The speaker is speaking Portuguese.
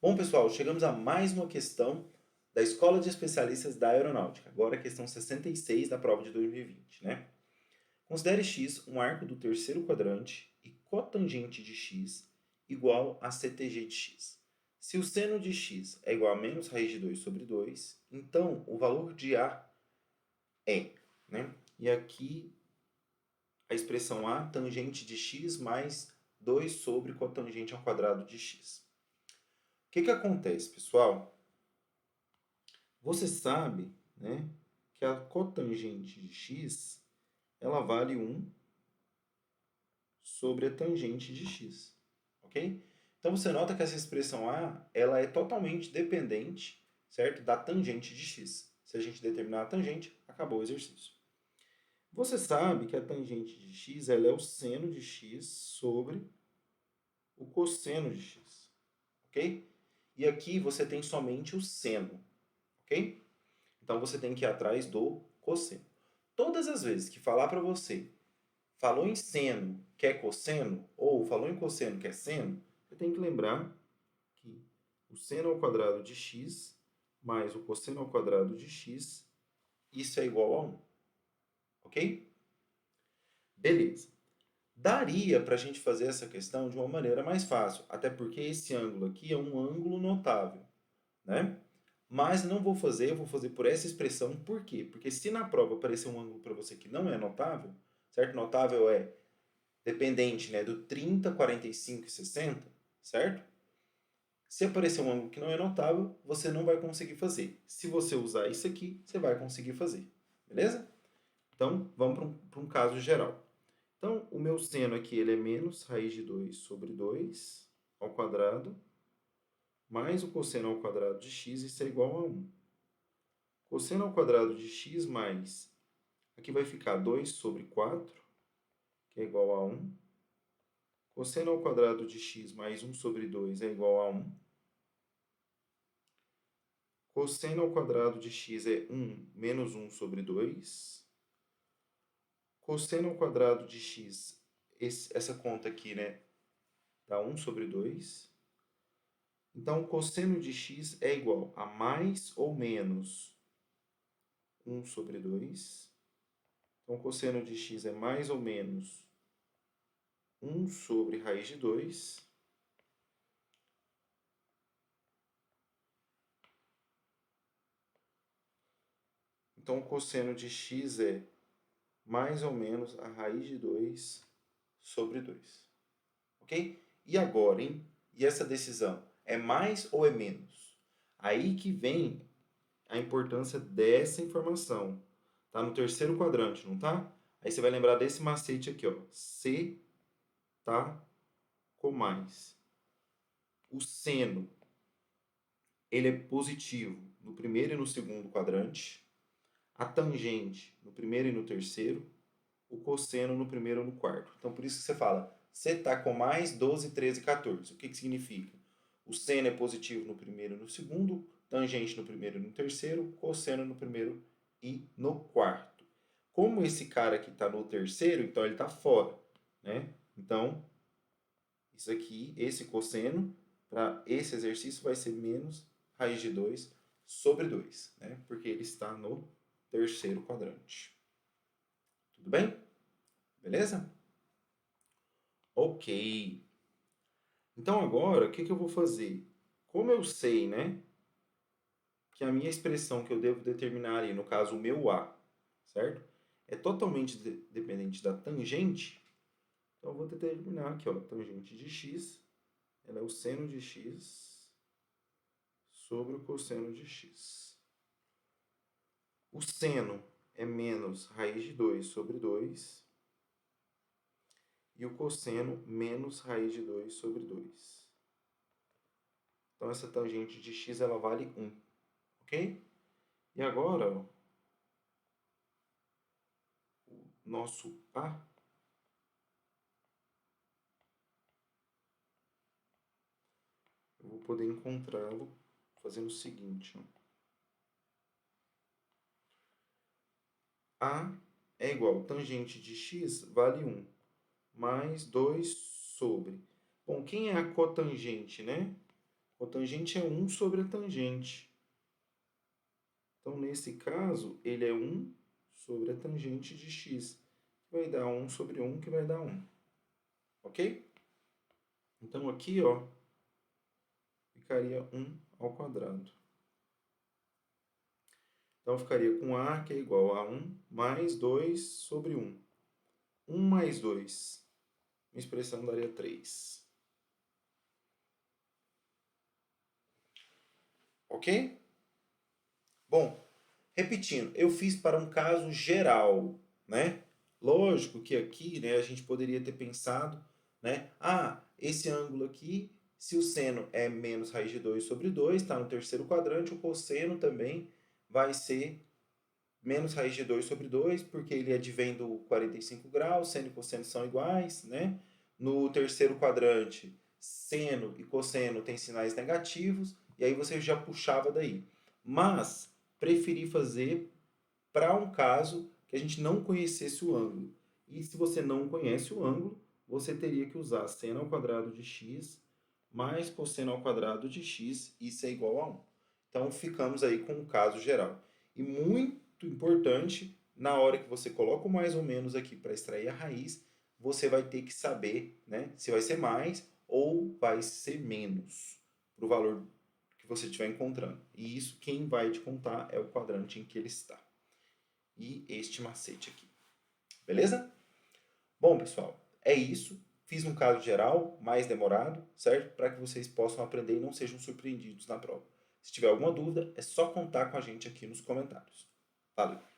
Bom, pessoal, chegamos a mais uma questão da Escola de Especialistas da Aeronáutica. Agora a questão 66 da prova de 2020, né? Considere x um arco do terceiro quadrante e cotangente de x igual a CTG de x. Se o seno de x é igual a menos raiz de 2 sobre 2, então o valor de A é, né? E aqui a expressão A, tangente de x mais 2 sobre cotangente ao quadrado de x. O que acontece, pessoal? Você sabe, né, que a cotangente de x ela vale 1 sobre a tangente de x, ok? Então você nota que essa expressão A ela é totalmente dependente, certo, da tangente de x. Se a gente determinar a tangente, acabou o exercício. Você sabe que a tangente de x ela é o seno de x sobre o cosseno de x, ok? E aqui você tem somente o seno, ok? Então você tem que ir atrás do cosseno. Todas as vezes que falar para você, falou em seno, quer cosseno, ou falou em cosseno, quer seno, você tem que lembrar que o seno ao quadrado de x mais o cosseno ao quadrado de x, isso é igual a 1. Ok? Beleza. Daria para a gente fazer essa questão de uma maneira mais fácil, até porque esse ângulo aqui é um ângulo notável, né? Mas não vou fazer, eu vou fazer por essa expressão, por quê? Porque se na prova aparecer um ângulo para você que não é notável, certo? Notável é dependente, né, do 30, 45 e 60, certo? Se aparecer um ângulo que não é notável, você não vai conseguir fazer. Se você usar isso aqui, você vai conseguir fazer. Beleza? Então, vamos para um caso geral. Então, o meu seno aqui ele é menos raiz de 2 sobre 2 ao quadrado, mais o cosseno ao quadrado de x, isso é igual a 1. Cosseno ao quadrado de x mais, aqui vai ficar 2 sobre 4, que é igual a 1. Cosseno ao quadrado de x mais 1 sobre 2 é igual a 1. Cosseno ao quadrado de x é 1 menos 1 sobre 2. Cosseno ao quadrado de x, essa conta aqui, né, dá 1 sobre 2. Então, cosseno de x é igual a mais ou menos 1 sobre 2. Então, cosseno de x é mais ou menos 1 sobre raiz de 2. Então, o cosseno de x é mais ou menos a raiz de 2 sobre 2. Ok? E agora, hein? E essa decisão é mais ou é menos? Aí que vem a importância dessa informação. Tá no terceiro quadrante, não tá? Aí você vai lembrar desse macete aqui, ó. C tá com mais. O seno, ele é positivo no primeiro e no segundo quadrante. A tangente no primeiro e no terceiro. O cosseno no primeiro e no quarto. Então, por isso que você fala, C tá com mais 12, 13, 14. O que significa? O seno é positivo no primeiro e no segundo, tangente no primeiro e no terceiro, cosseno no primeiro e no quarto. Como esse cara aqui está no terceiro, então ele está fora, né? Então, isso aqui, esse cosseno, para esse exercício vai ser menos raiz de 2 sobre 2, né? Porque ele está no terceiro quadrante. Tudo bem? Beleza? Ok. Então agora, o que eu vou fazer? Como eu sei, né, que a minha expressão que eu devo determinar ali, no caso o meu A, certo? É totalmente dependente da tangente, então eu vou determinar aqui, ó, tangente de x, ela é o seno de x sobre o cosseno de x. O seno é menos raiz de 2 sobre 2 e o cosseno menos raiz de 2 sobre 2. Então essa tangente de x ela vale 1, ok? E agora, ó, o nosso A, eu vou poder encontrá-lo fazendo o seguinte. Ó. A é igual, tangente de x vale 1, mais 2 sobre. Bom, quem é a cotangente, né? Cotangente é 1 sobre a tangente. Então, nesse caso, ele é 1 sobre a tangente de x, que vai dar 1 sobre 1, que vai dar 1. Ok? Então, aqui, ó, ficaria 1 ao quadrado. Então, ficaria com A, que é igual a 1, mais 2 sobre 1. 1 mais 2. Minha expressão daria 3. Ok? Bom, repetindo, eu fiz para um caso geral, né? Lógico que aqui, né, a gente poderia ter pensado, né? Esse ângulo aqui, se o seno é menos raiz de 2 sobre 2, está no terceiro quadrante, o cosseno também vai ser menos raiz de 2 sobre 2, porque ele advém do 45 graus, seno e cosseno são iguais, né? No terceiro quadrante, seno e cosseno têm sinais negativos, e aí você já puxava daí. Mas preferi fazer para um caso que a gente não conhecesse o ângulo. E se você não conhece o ângulo, você teria que usar seno ao quadrado de x mais cosseno ao quadrado de x, isso é igual a 1. Então, ficamos aí com o caso geral. E muito importante, na hora que você coloca o mais ou menos aqui para extrair a raiz, você vai ter que saber, né, se vai ser mais ou vai ser menos para o valor que você estiver encontrando. E isso quem vai te contar é o quadrante em que ele está. E este macete aqui. Beleza? Bom, pessoal, é isso. Fiz um caso geral, mais demorado, certo? Para que vocês possam aprender e não sejam surpreendidos na prova. Se tiver alguma dúvida, é só contar com a gente aqui nos comentários. Valeu!